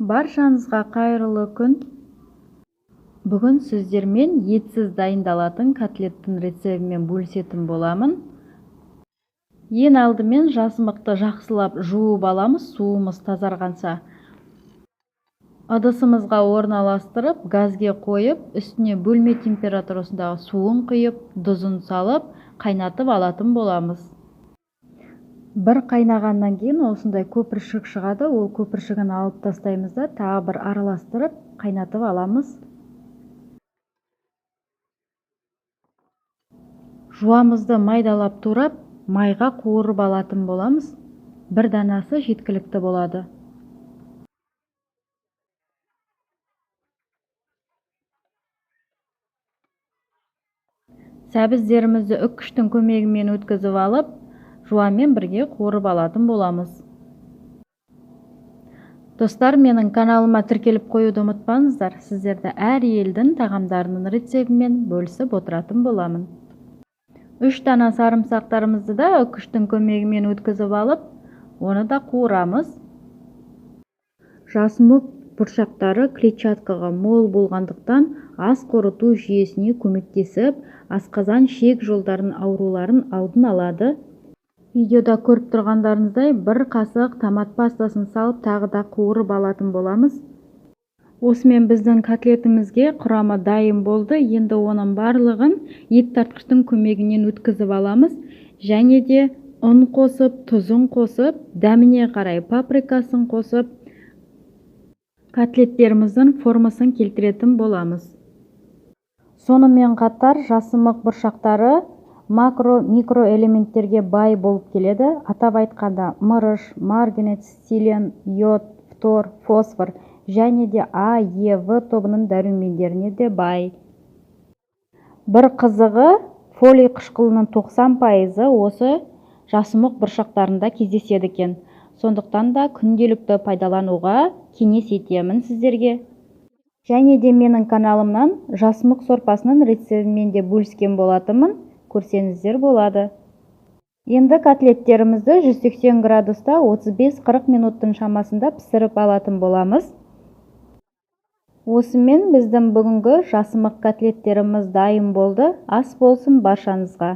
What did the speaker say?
Баршаңызға қайырлы күн. Бүгін сіздермен етсіз дайындалатын котлеттің рецебімен бөлісетін боламын. Ең алдымен жасымықты жақсылап жуып аламыз, суымыз тазарғанша. Ыдысымызға орналастырып, газге қойып, үстіне бөлме температурасындағы суын құйып, тұзын салып, қайнатып алатын боламыз. Бір қайнағаннан кейін осындай көпіршік шығады, ол көпіршігін алып тастаймыз да, тағы бір араластырып, қайнатып аламыз. Жуамызды майдалап турап, майға қуырып алатын боламыз. Бір данасы жеткілікті болады. Сәбіздерімізді үккіштің көмегімен өткізіп алып, жуамен бірге қуырып алатын боламыз. Достар, менің каналыма тіркеліп қоюды ұмытпаңыздар. Сіздерді әр елдің тағамдарының рецебімен бөлісіп отыратын боламын. 3 дана сарымсақтарымызды да үккіштің көмегімен өткізіп алып, оны да қуырамыз. Жасымық бұршақтары клетчаткаға мол болғандықтан ас қорыту жүйесіне көмектесіп, асқазан шек жолдарын ауруларын алдын алады. Видеода көріп тұрғандарыңыздай бір қасық томат пастасын салып, тағы да қуырып алатын боламыз. Осымен біздің котлетімізге құрамы дайын болды. Енді оның барлығын ет тартқыштың көмегінен өткізіп аламыз. Және де ұн қосып, тұзын қосып, дәміне қарай паприкасын қосып, котлеттеріміздің формасын келтіретін боламыз. Сонымен қатар жасымық бұршақтары макро-микроэлементтерге бай болып келеді. Атап айтқанда мырыш, марганец, селен, йод, фтор, фосфор және де А, Е, В тобының дәрумендеріне де бай. Бір қызығы, фолий қышқылының 90% осы жасымық бұршақтарында кездеседі екен. Сондықтан да күнделікті пайдалануға кеңес етемін сіздерге. Және де менің каналымнан жасымық сорпасының рецебімен де бөліскен болатынмын. Көрсеңіздер болады. Енді котлеттерімізді 180 градуста 35-40 минуттың шамасында пісіріп алатын боламыз. Осымен біздің бүгінгі жасымық котлеттеріміз дайын болды. Ас болсын баршаңызға.